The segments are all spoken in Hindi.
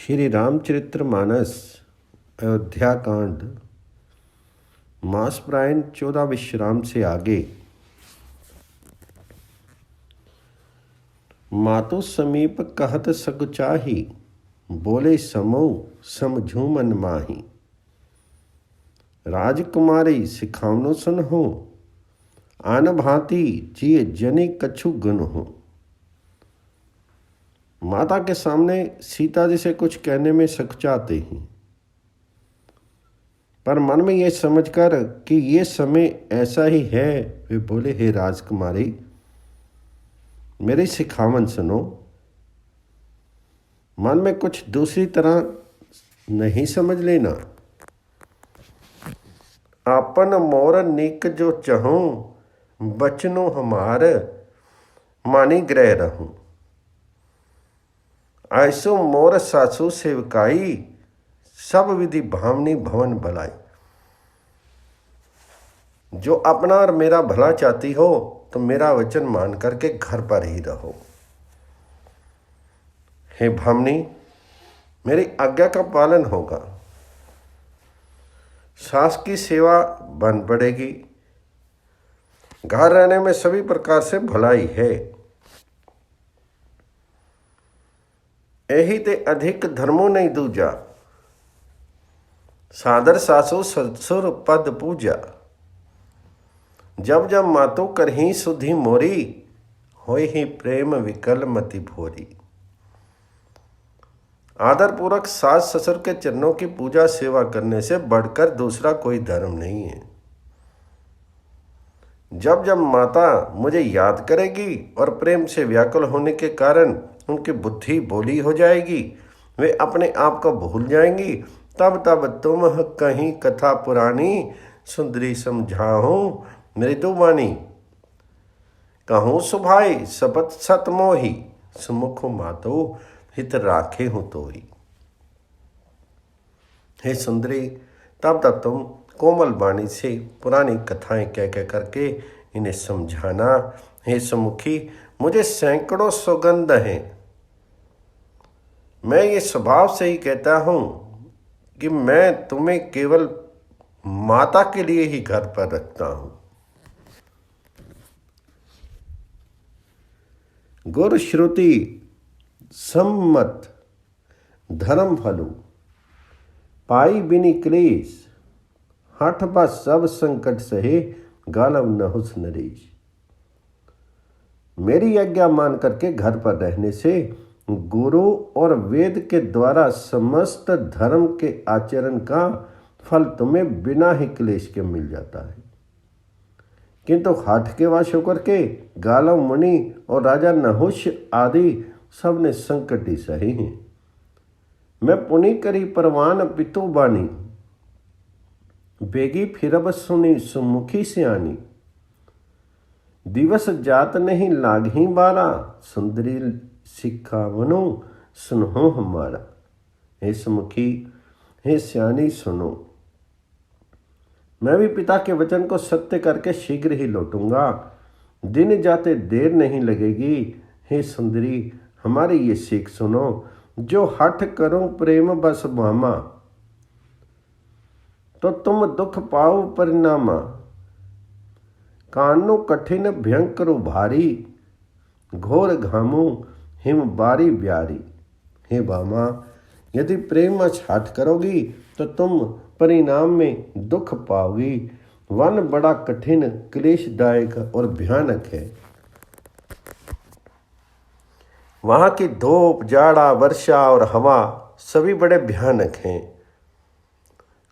श्री रामचरितमानस अयोध्या कांड मास प्रायण 14 विश्राम से आगे। मातो समीप कहत सग चाही, बोले समो समझू मन माही। राजकुमारी सिखावनो सुन हो, आन भांति जिये जनि कछु गुण हो। माता के सामने सीता जी से कुछ कहने में सकचाते हैं, पर मन में ये समझकर कि ये समय ऐसा ही है, वे बोले, हे राजकुमारी, मेरी सिखावन सुनो। मन में कुछ दूसरी तरह नहीं समझ लेना। आपन मोर निक जो चहूं, बचनो हमार मानी ग्रह रहूं। ऐसो मोर सासु सेवकाई, सब विधि भावनी भवन भलाई। जो अपना और मेरा भला चाहती हो तो मेरा वचन मान करके घर पर ही रहो। हे भामनी, मेरी आज्ञा का पालन होगा। सास की सेवा बन पड़ेगी। घर रहने में सभी प्रकार से भलाई है। यही ते अधिक धर्मो नहीं दूजा, सादर सासु ससुर पद पूजा। जब जब मातो करही सुधि मोरी, होय ही प्रेम विकल मति भोरी। आदर पूर्वक सास ससुर के चरणों की पूजा सेवा करने से बढ़कर दूसरा कोई धर्म नहीं है। जब जब माता मुझे याद करेगी और प्रेम से व्याकुल होने के कारण उनकी बुद्धि बोली हो जाएगी, वे अपने आप को भूल जाएंगी, तब तब तुम कहीं कथा पुरानी, सुंदरी समझाऊं मृदुवाणी। कहूँ सुभाई सपत सत मोही, सुमुख मातो हित राखे हूँ तोही। हे सुंदरी, तब तब तुम कोमल वाणी से पुरानी कथाएं कह करके इन्हें समझाना। हे सुमुखी, मुझे सैकड़ों सौगंध हैं। मैं ये स्वभाव से ही कहता हूं कि मैं तुम्हें केवल माता के लिए ही घर पर रखता हूं। गुर श्रुति सम्मत धर्म फलु, पाई बिनि क्लेश। हठ बस सब संकट सहे, गालव नहुस नरेश। मेरी आज्ञा मान करके घर पर रहने से गुरु और वेद के द्वारा समस्त धर्म के आचरण का फल तुम्हें बिना ही क्लेश के मिल जाता है। किंतु हठ के वश होकर के गालव मुनि और राजा नहुष आदि सब ने संकट ही सही हैं। मैं पुनि करी परवान पितु बानी, बेगी फिरब सुनी सुमुखी सियानी। दिवस जात नहीं लागही बारा, सुंदरी सिखावनो सुनो हमारा। हे सुमुखी, हे सियानी, सुनो। मैं भी पिता के वचन को सत्य करके शीघ्र ही लौटूंगा। दिन जाते देर नहीं लगेगी। हे सुंदरी, हमारी ये सीख सुनो। जो हठ करो प्रेम बस मामा, तो तुम दुख पाओ परिणामा। कानो कठिन भयंकर भारी, घोर घामो हिम बारी ब्यारी। हे बामा, यदि प्रेम हठ करोगी तो तुम परिणाम में दुख पाओगी। वन बड़ा कठिन, क्लेशदायक और भयानक है। वहाँ की धूप, जाड़ा, वर्षा और हवा सभी बड़े भयानक हैं।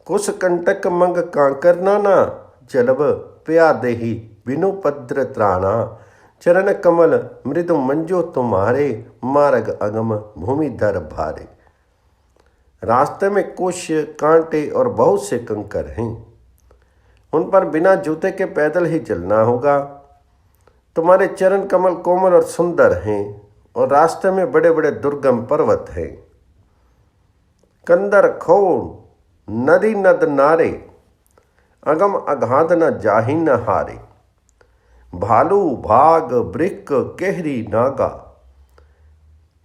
कुश कंटक मंग कांकर नाना, जलब प्या देही बिनु पद्र त्राणा। चरण कमल मृदु मंजो तुम्हारे, मार्ग अगम भूमि दर भारे। रास्ते में कुश, कांटे और बहुत से कंकर हैं। उन पर बिना जूते के पैदल ही चलना होगा। तुम्हारे चरण कमल कोमल और सुंदर हैं और रास्ते में बड़े बड़े दुर्गम पर्वत हैं। कंदर खो नदी नद नारे, अगम अगाध न जाहि न हारे। भालू भाग बृक केहरी नागा,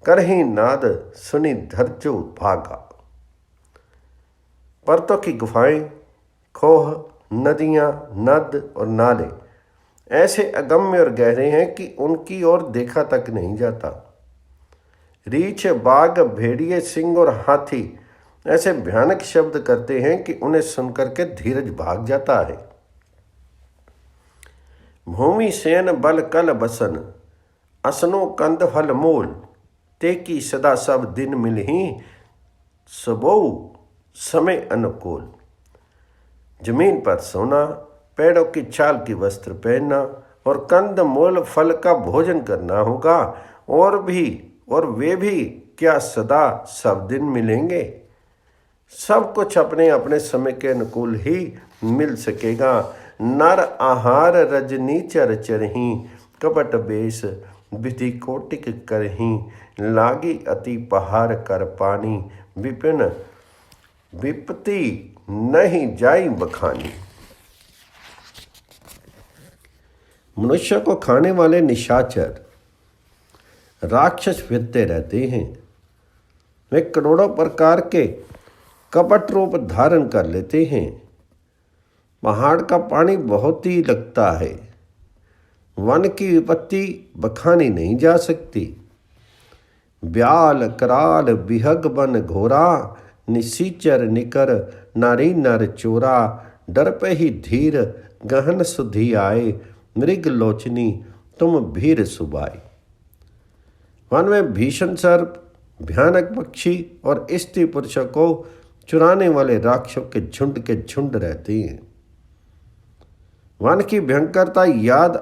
करही नाद सुनी धरजो भागा। पर्वतों की गुफाएं, खोह, नदियाँ, नद और नाले ऐसे अगम्य और गहरे हैं कि उनकी ओर देखा तक नहीं जाता। रीछ, बाघ, भेड़िए, सिंह और हाथी ऐसे भयानक शब्द करते हैं कि उन्हें सुनकर के धीरज भाग जाता है। भूमि सेन बल कल बसन, असनो कंद फल मूल, ते की सदा सब दिन मिलही, सबो समय अनुकूल। जमीन पर सोना, पेड़ों की छाल की वस्त्र पहनना और कंद मूल फल का भोजन करना होगा, और वे भी क्या सदा सब दिन मिलेंगे? सब कुछ अपने अपने समय के अनुकूल ही मिल सकेगा। नर आहार रजनी चर चरही, कपट बेस विधि कोटिक करही, लागी अति पहाड़ कर पानी, विपिन विपत्ति नहीं जाई बखानी। मनुष्य को खाने वाले निशाचर राक्षस फिरते रहते हैं। वे करोड़ों प्रकार के कपट रूप धारण कर लेते हैं। पहाड़ का पानी बहुत ही लगता है। वन की विपत्ति बखानी नहीं जा सकती। ब्याल कराल बिहग बन घोरा, निसीचर निकर नारी नर चोरा, डर पे ही धीर गहन सुधि आए, मृग लोचनी तुम भीर सुबाई। वन में भीषण सर्प, भयानक पक्षी और स्त्री पुरुषों को चुराने वाले राक्षसों के झुंड रहते हैं। वन की भयंकरता याद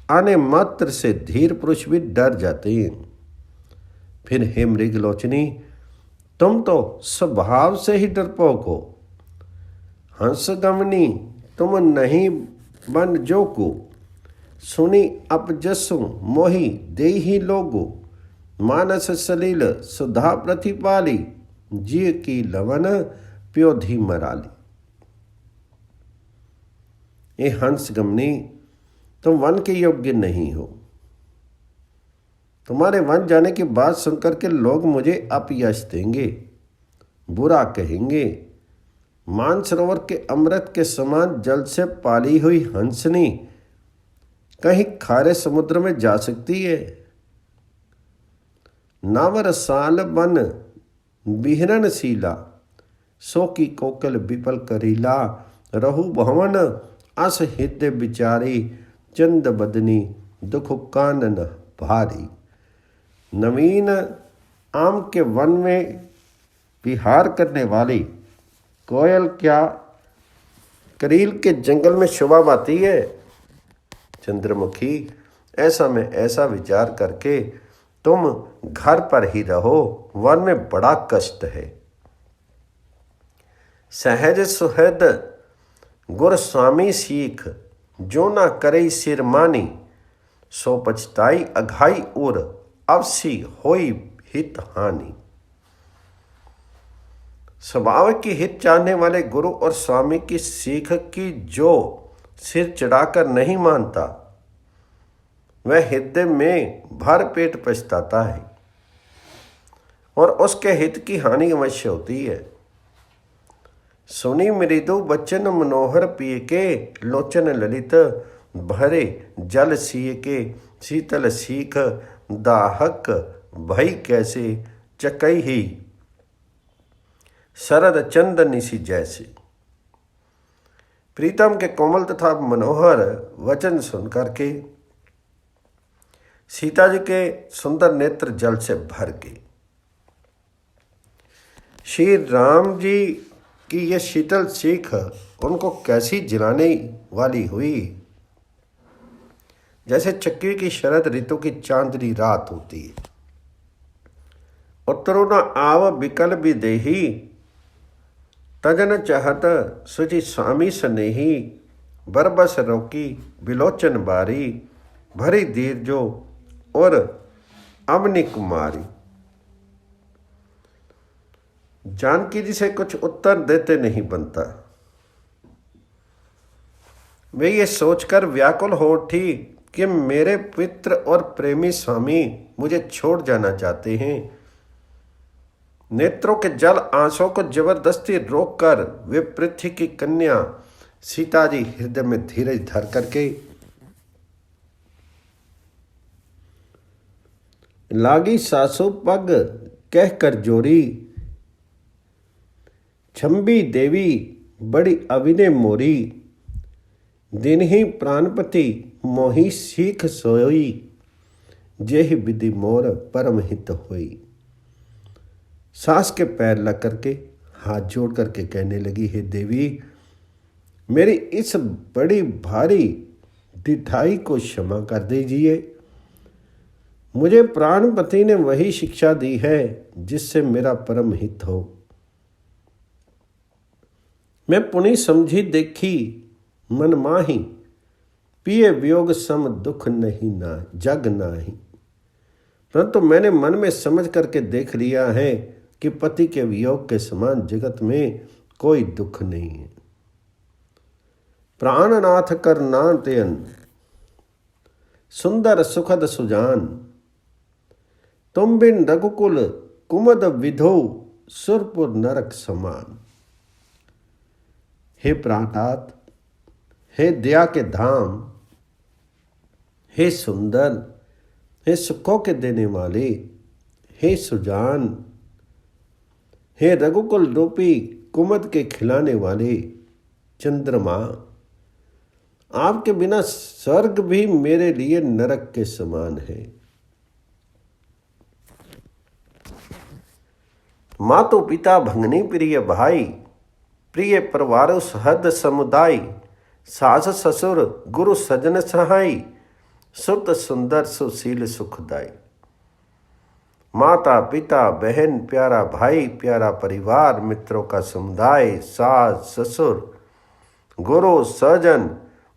आने मात्र से धीर पुरुष भी डर जाते हैं। फिर हे मृगलोचनी, तुम तो स्वभाव से ही डरपोक हो। हंसगमनी तुम नहीं बन जो को, सुनी अपजसु मोहि देहि लोगो, मानस सलील सुधा प्रतिपाली, जिय की लवन प्योधि मराली। ये हंसगमनी, तुम वन के योग्य नहीं हो। तुम्हारे वन जाने की बात सुनकर के लोग मुझे अपयश देंगे, बुरा कहेंगे। मानसरोवर के अमृत के समान जल से पाली हुई हंसनी कहीं खारे समुद्र में जा सकती है? नावर साल बन बिहरन सीला, सो की कोकल विपल करीला, रहु भवन अस हृदय बिचारी, चंद बदनी दुख कानन भारी। नवीन आम के वन में विहार करने वाली कोयल क्या करील के जंगल में शोभा पाती है? चंद्रमुखी, ऐसा में ऐसा विचार करके तुम घर पर ही रहो, वन में बड़ा कष्ट है। सहज सुहृद गुर स्वामी सीख, जो ना करे सिर मानी, सो पछताई अघाई और अवसी होई हित हानि। स्वभाव की हित चाहने वाले गुरु और स्वामी की सीख की जो सिर चढ़ाकर नहीं मानता, वह हृदय में भर पेट पछताता है और उसके हित की हानि अवश्य होती है। सुनी मृदु बचन मनोहर पिय के, लोचन ललित भरे जल सिय के, शीतल सीख दाहक भई कैसे, चकई ही शरद चंदन सी जैसे। प्रीतम के कोमल तथा मनोहर वचन सुनकर के सीता जी के सुंदर नेत्र जल से भर गए। श्री राम जी की यह शीतल सीख उनको कैसी जिलाने वाली हुई, जैसे चक्की की शरद ऋतु की चांदनी रात होती है। उत्तरो न आव विकल विदेही, तजन चाहत सुचि स्वामी स्नेही, बरबस रोकी बिलोचन बारी, भरी दीर्जो और अमनी कुमारी। जानकी जी से कुछ उत्तर देते नहीं बनता। वे ये सोचकर व्याकुल हो उठी कि मेरे पित्र और प्रेमी स्वामी मुझे छोड़ जाना चाहते हैं। नेत्रों के जल आंसुओं को जबरदस्ती रोककर वे पृथ्वी की कन्या सीता जी हृदय में धीरज धर करके लागी सासु पग कह कर जोरी, छंबी देवी बड़ी अविने मोरी, दिन ही प्राणपति मोही सीख सोई, जेहि विधि मोर परम हित होई। सास के पैर लग करके हाथ जोड़ करके कहने लगी, हे देवी, मेरी इस बड़ी भारी ढिठाई को क्षमा कर दीजिए। मुझे प्राणपति ने वही शिक्षा दी है जिससे मेरा परम हित हो। मैं पुनि समझी देखी मन माही, पिए वियोग सम दुख नहीं ना जग नाही। परंतु मैंने मन में समझ करके देख लिया है कि पति के वियोग के समान जगत में कोई दुख नहीं है। प्राणनाथ कर नातयन सुंदर सुखद सुजान, तुम बिन रघुकुल कुमद विधो सुरपुर नरक समान। हे प्राणनाथ, हे दया के धाम, हे सुंदर, हे सुखों के देने वाले, हे सुजान, हे रघुकुल रूपी कुमद के खिलाने वाले चंद्रमा, आपके बिना स्वर्ग भी मेरे लिए नरक के समान है। मातो पिता भंगनी प्रिय भाई, प्रिय परिवार सहद समुदाय, सास ससुर गुरु सजन सहाय, सुत सुंदर सुशील सुखदाई। माता पिता बहन प्यारा भाई प्यारा परिवार मित्रों का समुदाय, सास ससुर गुरु सजन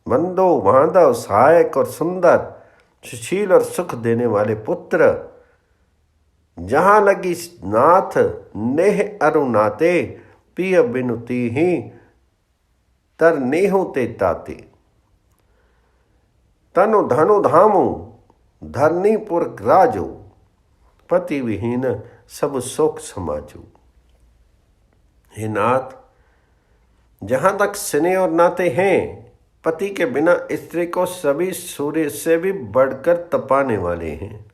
बंधु बांधव सहायक और सुंदर सुशील और सुख देने वाले पुत्र, जहाँ लगी नाथ नेह अरुनाते, पिय बिनुती ही तर नेहु ते ताते। तनु धनु धामु धरनीपुर राजो, पति विहीन सब शोक समाजो। हे नाथ, जहाँ तक स्नेह और नाते हैं, पति के बिना स्त्री को सभी सूर्य से भी बढ़कर तपाने वाले हैं।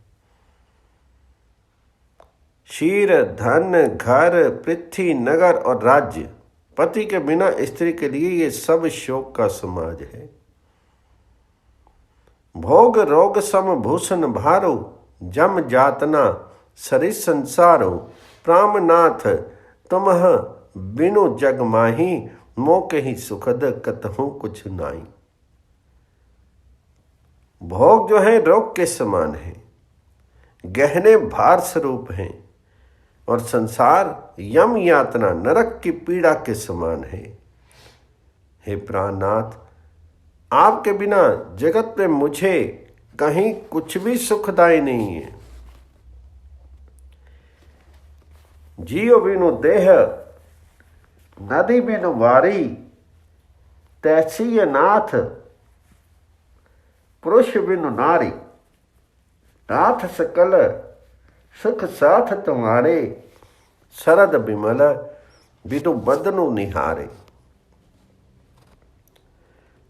शीर धन घर पृथ्वी नगर और राज्य, पति के बिना स्त्री के लिए ये सब शोक का समाज है। भोग रोग सम भूषण भारो, जम जातना सरिस संसारो, प्रामनाथ तुमह बिनु जग माही, मोके ही सुखद कतहूँ कुछ नाई। भोग जो है रोग के समान है, गहने भार स्वरूप हैं, और संसार यम यातना नरक की पीड़ा के समान है। हे प्राणनाथ, आपके बिना जगत में मुझे कहीं कुछ भी सुखदायी नहीं है। जियो बिनु देह नदी बिनु वारी, तैसी नाथ पुरुष बिनु नारी। नाथ सकल सुख साथ तुम्हारे, शरद बिमल बिनु बदनु निहारे।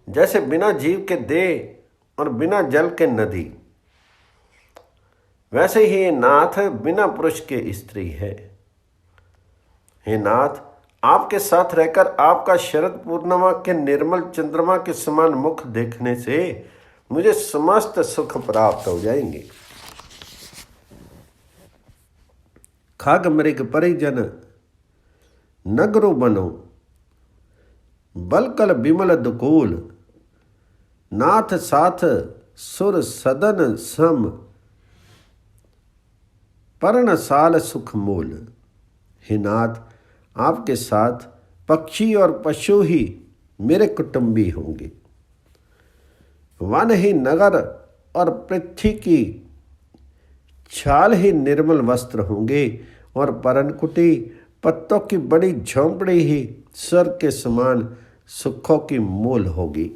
जैसे बिना जीव के देह और बिना जल के नदी, वैसे ही नाथ बिना पुरुष के स्त्री है। हे नाथ, आपके साथ रहकर आपका शरद पूर्णिमा के निर्मल चंद्रमा के समान मुख देखने से मुझे समस्त सुख प्राप्त हो जाएंगे। खाग मृग परिजन नगरु बनो, बलकल बिमल दुकूल, नाथ साथ सुर सदन सम, पर्ण साल सुख मूल। हे नाथ, आपके साथ पक्षी और पशु ही मेरे कुटुंबी होंगे। वन ही नगर और पृथ्वी की छाल ही निर्मल वस्त्र होंगे, और परनकुटी पत्तों की बड़ी झोंपड़ी ही स्वर्ग के समान सुखों की मूल होगी।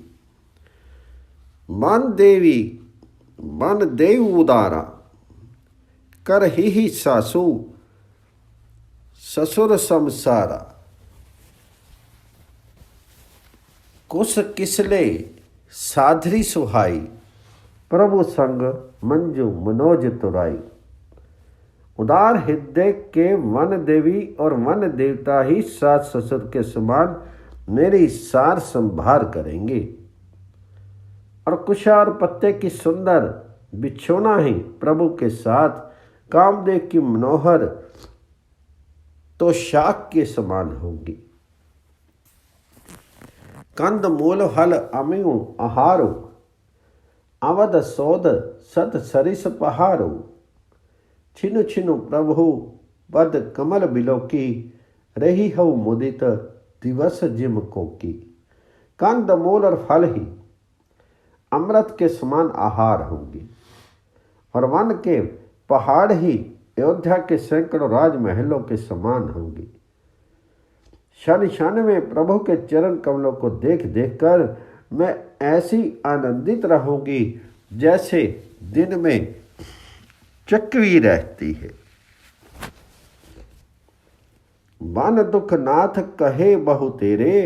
मान देवी बन देव उदारा, कर ही सासू ससुर समसारा। कुस किसले साधरी सुहाई, प्रभु संग मंजू मनोज तुराई। उदार हृदय के वन देवी और वन देवता ही सास ससुर के समान मेरी सार संभार करेंगे। और कुशार पत्ते की सुंदर बिछोना ही प्रभु के साथ कामदेव की मनोहर तो शाक के समान होगी। कंद मूल हल अमियु आहारो, अवध सोद सत सरिस पहारो। छिनु छिनु प्रभु पद कमल बिलोकी, रही हो मुदित दिवस जिम कोकी। कंद मूल और फल ही अमृत के समान आहार होंगे, और वन के पहाड़ ही अयोध्या के सैकड़ों राजमहलों के समान होंगे। क्षण क्षण में प्रभु के चरण कमलों को देख देख कर मैं ऐसी आनंदित रहूंगी जैसे दिन में चकवी रहती है। बन दुख नाथ कहे बहु तेरे,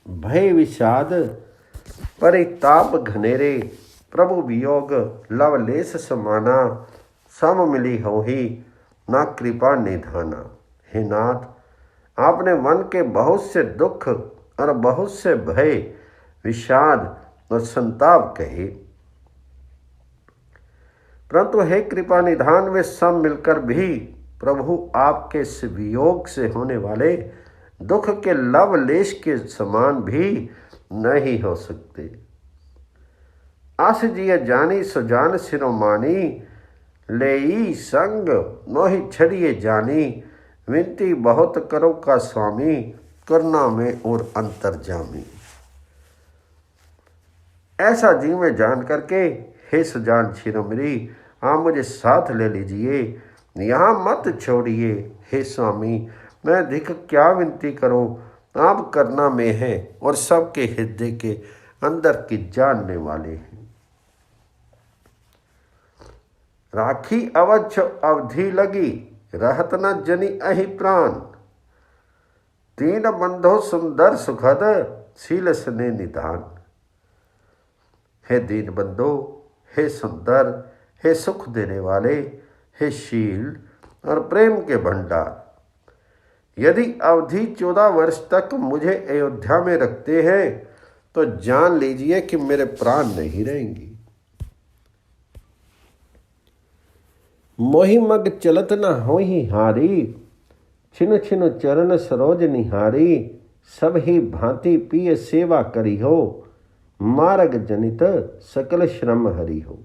भय विषाद परिताप घनेरे। प्रभु वियोग लवलेस समाना, सम मिली हो ही ना कृपा निधाना। हे नाथ, आपने मन के बहुत से दुख और बहुत से भय विषाद और संताप कहे, परंतु हे कृपा निधान वे सब मिलकर भी प्रभु आपके इस वियोग से होने वाले दुख के लवलेश के समान भी नहीं हो सकते। आस जिय जानी सुजान सिरोमानी, लेई संग मोहि छड़िए जानी। विनती बहुत करो का स्वामी, करना में और अंतर्जामी। ऐसा जी में जान करके हे सुजान शिरोमणि, आप मुझे साथ ले लीजिए, यहाँ मत छोड़िए। हे स्वामी, मैं अधिक क्या विनती करूं, आप करना में है और सबके हृदय के अंदर की जानने वाले हैं। राखी अवध अवधि लगी, रहत न जनी अहि प्राण। तीन बंधो सुंदर सुखद, शील स्नेह निधान। हे दीन बंधो, हे सुंदर, हे सुख देने वाले, हे शील और प्रेम के भंडार, यदि अवधि 14 वर्ष तक मुझे अयोध्या में रखते हैं तो जान लीजिए कि मेरे प्राण नहीं रहेंगे। मोहि मग चलत न होहि हारी, छिनु छिनु चरण सरोज निहारी। सब ही भांति पिय सेवा करी हो, मार्ग जनित सकल श्रम हरि हो।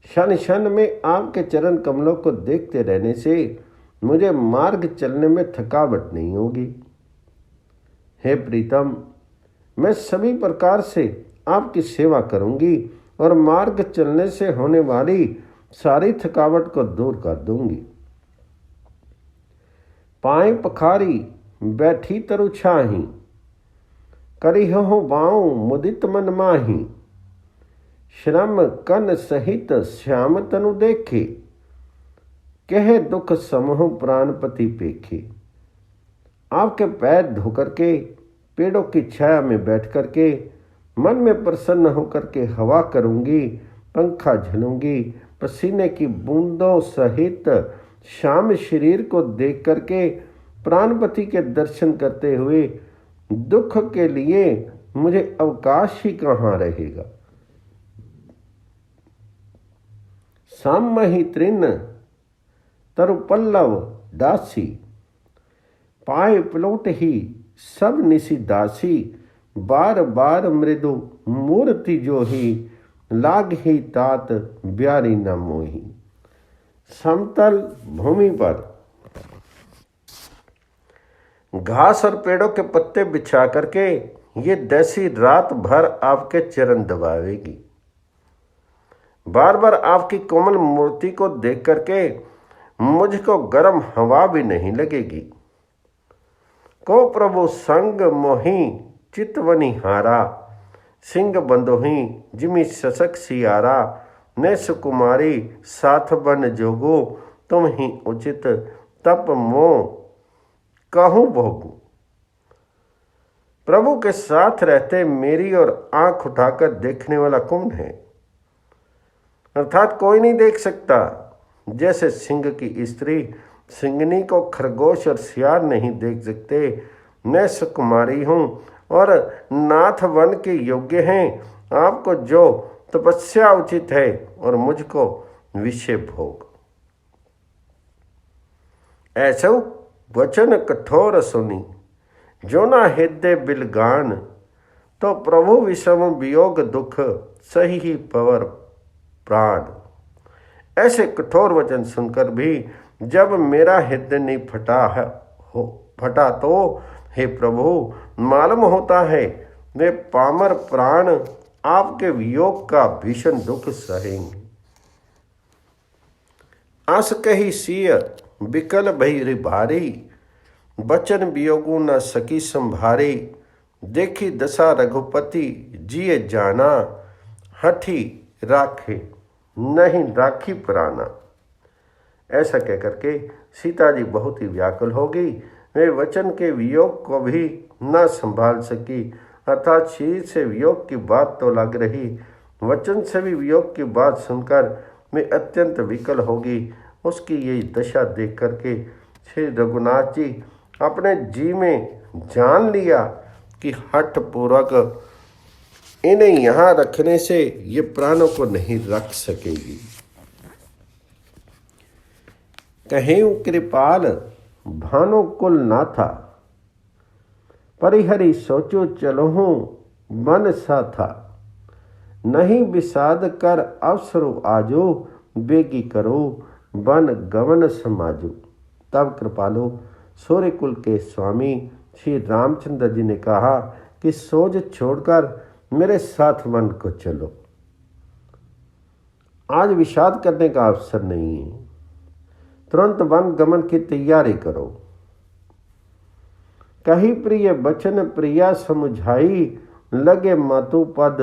क्षण क्षण में आपके चरण कमलों को देखते रहने से मुझे मार्ग चलने में थकावट नहीं होगी। हे प्रीतम, मैं सभी प्रकार से आपकी सेवा करूंगी और मार्ग चलने से होने वाली सारी थकावट को दूर कर दूंगी। पाए पखारी बैठी तरु छाही, करी हो बाऊं मुदित मन माही। श्रम कन सहित श्याम तनु देखे, कहे दुख समूह प्राणपति पेखे। आपके पैर धोकर के पेड़ों की छाया में बैठ कर के मन में प्रसन्न होकर के हवा करूंगी, पंखा झलूंगी, पसीने की बूंदों सहित श्याम शरीर को देख करके प्राणपति के दर्शन करते हुए दुख के लिए मुझे अवकाश ही कहाँ रहेगा। साम्य तृण तरु पल्लव दासी, पाए पलोट ही सब निसी दासी। बार बार मृदु मूर्ति जो ही, लाग ही तात ब्यारी न मोही। समतल भूमि पर घास और पेड़ों के पत्ते बिछा करके ये दासी रात भर आपके चरण दबावेगी। बार बार आपकी कोमल मूर्ति को देख करके मुझको गर्म हवा भी नहीं लगेगी। को प्रभु संग मोही चितवनी हारा, सिंह बंदोही जिमि ससक सियारा, ने सुकुमारी साथ बन जोगो, तुम ही उचित तप मोह कहूँ भोगू। प्रभु के साथ रहते मेरी और आंख उठाकर देखने वाला कौन है? अर्थात कोई नहीं देख सकता। जैसे सिंह की स्त्री सिंगनी को खरगोश और सियार नहीं देख सकते, मैं सुकुमारी हूँ और नाथ वन के योग्य हैं। आपको जो तपस्या उचित है और मुझको विषय भोग। ऐसा वचन कठोर सुनी, जो ना हृदय बिलगान, तो प्रभु विषम वियोग दुख, सही ही पवर प्राण। ऐसे कठोर वचन सुनकर भी जब मेरा हृदय नहीं फटा तो हे प्रभु मालूम होता है वे पामर प्राण आपके वियोग का भीषण दुख सहेंगे। आस कही सिय विकल भई भारी, बचन वियोगु न सकी संभारी। देखी दशा रघुपति जिए जाना, हठी राखे नहीं राखी प्राणा। ऐसा कहकर के सीता जी बहुत ही व्याकुल होगी। वे वचन के वियोग को भी न संभाल सकी। अर्थात शरीर से वियोग की बात तो लग रही, वचन से भी वियोग की बात सुनकर वे अत्यंत विकल होगी। उसकी यही दशा देख करके श्री रघुनाथ जी अपने जी में जान लिया कि हठ पूर्वक इन्हें यहाँ रखने से ये प्राणों को नहीं रख सकेगी। कहें कृपाल भानु कुल ना था, परिहरि सोचो चलहूँ मन सा था। नहीं विषाद कर अवसरो आजो, बेगी करो बन गवन समाजो। तब कृपालु सूर्यकुल के स्वामी श्री रामचंद्र जी ने कहा कि सोच छोड़कर मेरे साथ वन को चलो। आज विषाद करने का अवसर नहीं है, तुरंत वन गमन की तैयारी करो। कही प्रिय बचन प्रिया समुझाई, लगे मातु पद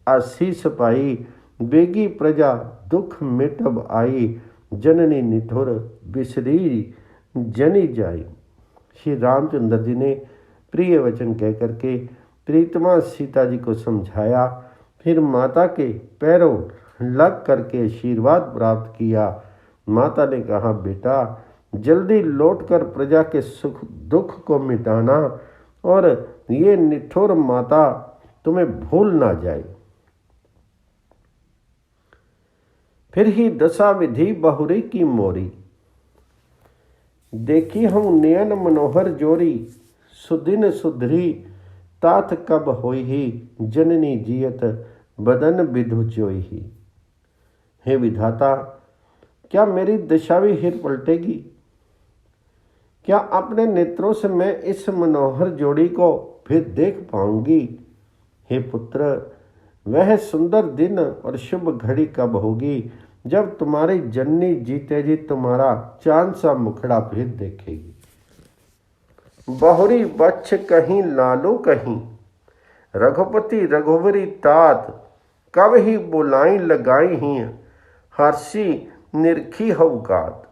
आशीष पाई। बेगी प्रजा दुख मिटब आई, जननी निठुर बिसरी जनी जाई। श्री रामचंद्र जी ने प्रिय वचन कह करके प्रीतमा सीता जी को समझाया। फिर माता के पैरों लग करके आशीर्वाद प्राप्त किया। माता ने कहा, बेटा जल्दी लौटकर प्रजा के सुख दुख को मिटाना और ये निठुर माता तुम्हें भूल ना जाए। फिर ही दशा विधि बहुरी की मोरी, देखी हूँ नयन मनोहर जोरी। सुदिन सुधरी तात कब होई ही, जननी जियत बदन विधु जोई ही। हे विधाता, क्या मेरी दशा भी हिर पलटेगी? क्या अपने नेत्रों से मैं इस मनोहर जोड़ी को फिर देख पाऊंगी? हे पुत्र, वह सुंदर दिन और शुभ घड़ी कब होगी जब तुम्हारी जननी जीते जी तुम्हारा चांद सा मुखड़ा फिर देखेगी। बहुरी बच्छ कहीं लालू कहीं, रघुपति रघुवरी तात। कब ही बुलाई लगाई ही, हर्षी निरखी हवगात।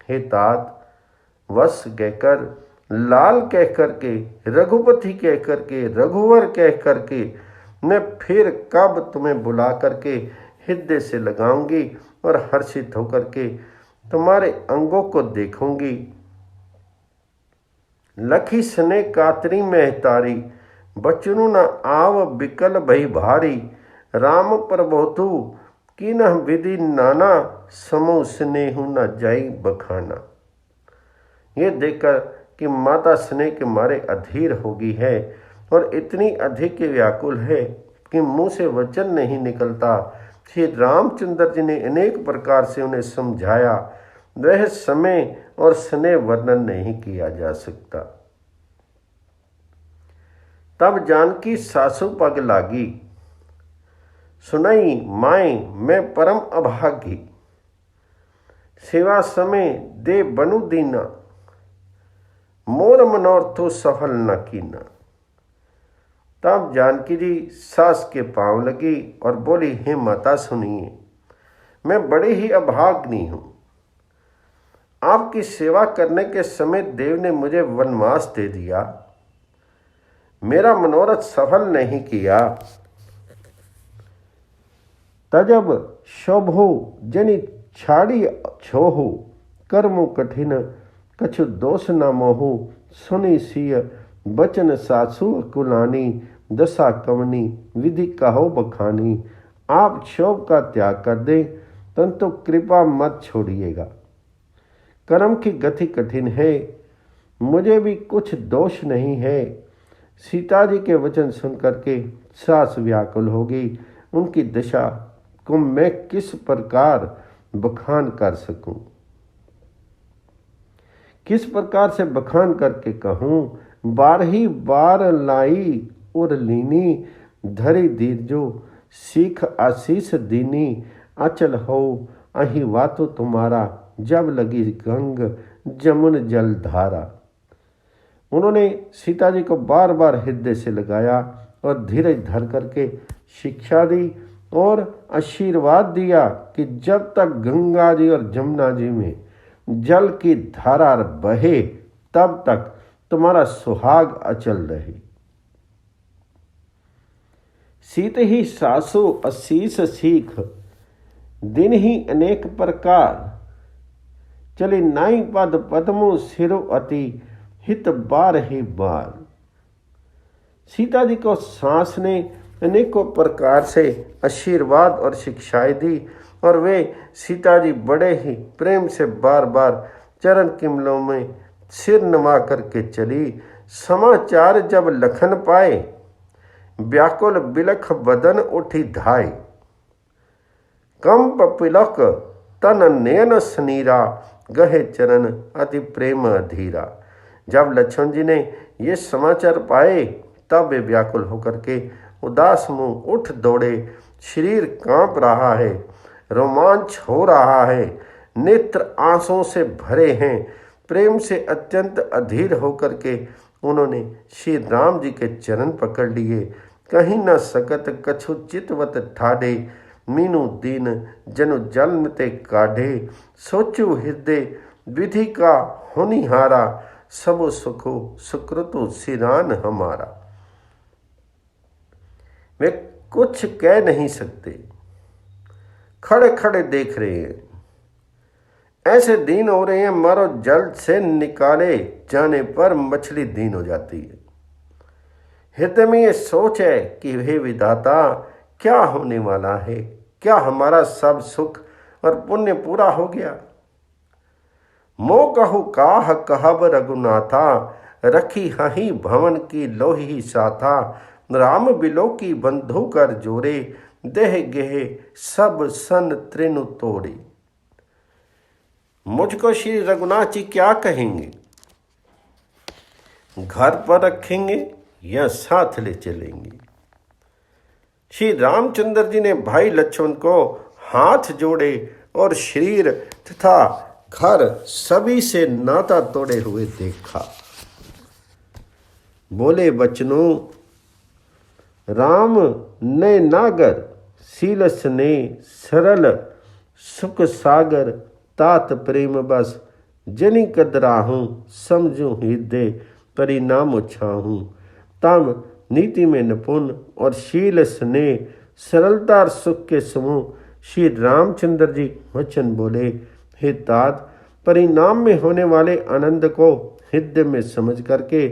हे तात, वश कहकर लाल कह करके, रघुपति कह करके, रघुवर कह करके मैं फिर कब तुम्हें बुला करके हृदय से लगाऊंगी और हर्षित होकर के तुम्हारे अंगों को देखूंगी। लखी सने कातरी महतारी, बचनु न आव बिकल भई भारी। राम प्रभोतु की न विधि नाना, समो स्नेहु न जाई बखाना। ये देखकर कि माता स्नेह के मारे अधीर हो गई है और इतनी अधिक व्याकुल है कि मुंह से वचन नहीं निकलता। श्री रामचंद्र जी ने अनेक प्रकार से उन्हें समझाया, वह समय और स्नेह वर्णन नहीं किया जा सकता। तब जानकी सासु पग लागी, सुनई माई मैं परम अभागी। सेवा समय दे बनु दीना, मोर मनोरथो सफल न कीना। तब जानकी जी सास के पांव लगी और बोली, हे माता सुनिए, मैं बड़ी ही अभाग्नी हूं। आपकी सेवा करने के समय देव ने मुझे वनवास दे दिया, मेरा मनोरथ सफल नहीं किया। तजब शोभो जनि छाड़ी छोहु, कर्मो कठिन कछु दोष न मोहु। सुनी सिय बचन सासु कुलानी, दशा कवनी विधि कहो बखानी। आप क्षोभ का त्याग कर दें, तंतु कृपा मत छोड़िएगा। कर्म की गति कठिन है, मुझे भी कुछ दोष नहीं है। सीता जी के वचन सुनकर के सास व्याकुल होगी, उनकी दशा को मैं किस प्रकार बखान कर सकूं, किस प्रकार से बखान करके कहूं। बारही बार लाई उर लीनी, धरी दीर्जो सीख आशीष दीनी। अचल हो अहि वातो तुम्हारा, जब लगी गंग जमुन जल धारा। उन्होंने सीता जी को बार बार हृदय से लगाया और धीरज धर करके शिक्षा दी और आशीर्वाद दिया कि जब तक गंगा जी और जमुना जी में जल की धारा बहे तब तक तुम्हारा सुहाग अचल रहे। सीत ही सासु आशीष सीख, दिन ही अनेक प्रकार। चली नाई पद पद्मो सिरो अति, हित बार ही बार। सीता जी को सास ने अनेकों प्रकार से आशीर्वाद और शिक्षाएं दी और वे सीता जी बड़े ही प्रेम से बार बार चरण कमलों में सिर नवा करके चली। समाचार जब लखन पाए, व्याकुल बिलख बदन उठी धाय। कंप पिलक तन नयन सनीरा, गहे चरण अति प्रेम अधीरा। जब लक्ष्मण जी ने ये समाचार पाए तब वे व्याकुल होकर के उदास मुंह उठ दौड़े। शरीर कांप रहा है, रोमांच हो रहा है, नेत्र आंसुओं से भरे हैं। प्रेम से अत्यंत अधीर होकर के उन्होंने श्री राम जी के चरण पकड़ लिए। कहीं न सकत कछु चितवत ठाडे, मीनू दीन जनु जन्म ते काढ़े। सोचु हृदय विधि का होनिहारा, सबो सुखो सुकृतो सिरान हमारा। वे कुछ कह नहीं सकते, खड़े खड़े देख रहे हैं। ऐसे दीन हो रहे हैं मारो जल से निकाले जाने पर मछली दीन हो जाती है। हृदय में ये सोच है कि हे विधाता, क्या होने वाला है, क्या हमारा सब सुख और पुण्य पूरा हो गया। मो कहु काह कहब रघुनाथा, रखी हही भवन की लोही साथा। राम बिलो की बंधु कर जोरे, देह गेहे सब सन त्रिनु तोड़े। मुझको श्री रघुनाथ जी क्या कहेंगे, घर पर रखेंगे या साथ ले चलेंगे। श्री रामचंद्र जी ने भाई लक्ष्मण को हाथ जोड़े और शरीर तथा घर सभी से नाता तोड़े हुए देखा। बोले बचनों, राम ने नागर, सीलस ने सरल सुख सागर। तात प्रेम बस जनि कदराहूँ, समझूं हृदय परिणाम छाहूँ। तम नीति में निपुण और शील स्नेह, सरलता और सुख के समूह श्री रामचंद्र जी वचन बोले, हे तात, परिणाम में होने वाले आनंद को हृदय में समझ करके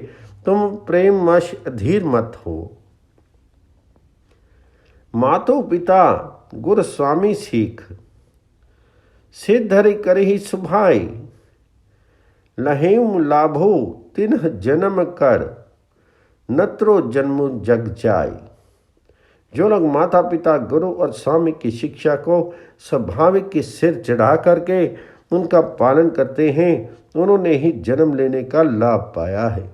तुम प्रेमवश अधीर मत हो। मातो पिता गुर स्वामी सीख, सिद्धरि करहि सुभाई। लहेम लाभो तिन्ह जन्म कर, नत्रो जन्म जग जाय। जो लोग माता पिता गुरु और स्वामी की शिक्षा को स्वाभाविक के सिर चढ़ा करके उनका पालन करते हैं, उन्होंने ही जन्म लेने का लाभ पाया है।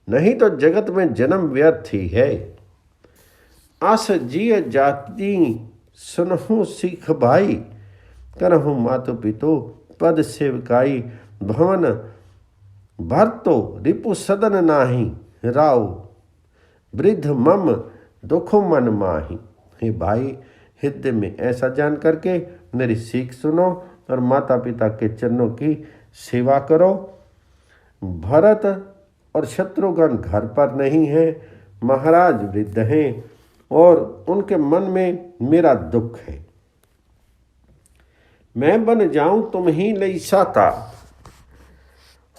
नहीं तो जगत में जन्म व्यर्थ ही है। आस जिय जाति सुनहु सीख भाई, करहु मातु पितु पद सेवकाई। भवन भर तो रिपु सदन नाही, राव वृद्ध मम दुखो मन माही। हे भाई, हृदय में ऐसा जान करके मेरी सीख सुनो और माता पिता के चरणों की सेवा करो। भरत और शत्रुघ्न घर पर नहीं है, महाराज वृद्ध हैं और उनके मन में मेरा दुख है। मैं बन जाऊं तुम ही लई साता,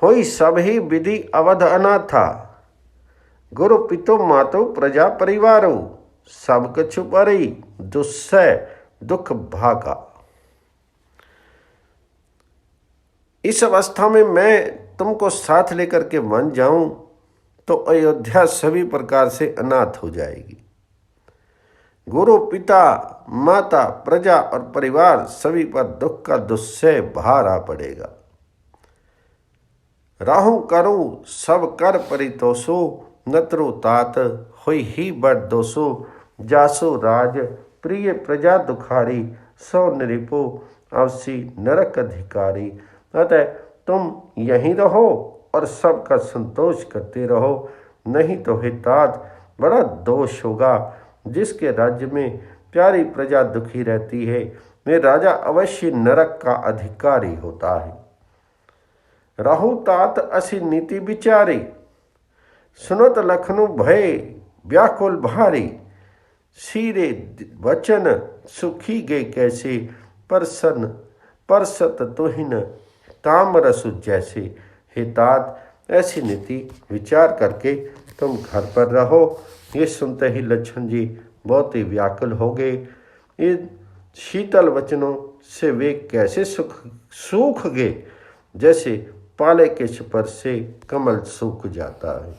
होई सब ही विधि अवध अनाथा। गुरु पितो मातो प्रजा परिवारो, सब कछु परी दुस्सह दुख भागा। इस अवस्था में मैं तुमको साथ लेकर के वन जाऊं तो अयोध्या सभी प्रकार से अनाथ हो जाएगी। गुरु पिता माता प्रजा और परिवार सभी पर दुख का दुस्सह भार आ पड़ेगा। राहु करूं सब कर परितोषो, नतरु तात हुई ही बड़ दोषो। जासो राज प्रिय प्रजा दुखारी, सो निरिपो अवसी नरक अधिकारी। अतः तुम यहीं रहो और सबका संतोष करते रहो, नहीं तो हितात बड़ा दोष होगा। जिसके राज्य में प्यारी प्रजा दुखी रहती है, वे राजा अवश्य नरक का अधिकारी होता है। राहु तात असी नीति विचारी, सुनत लखनु भय व्याकुल भारी। सीरे वचन सुखी गए कैसे, परसन परसत तुहिन तामरसु जैसे। हे तात, ऐसी नीति विचार करके तुम घर पर रहो। ये सुनते ही लक्ष्मण जी बहुत ही व्याकुल हो गए। इन शीतल वचनों से वे कैसे सूख गए, जैसे पाले के स्पर्श से कमल सूख जाता है।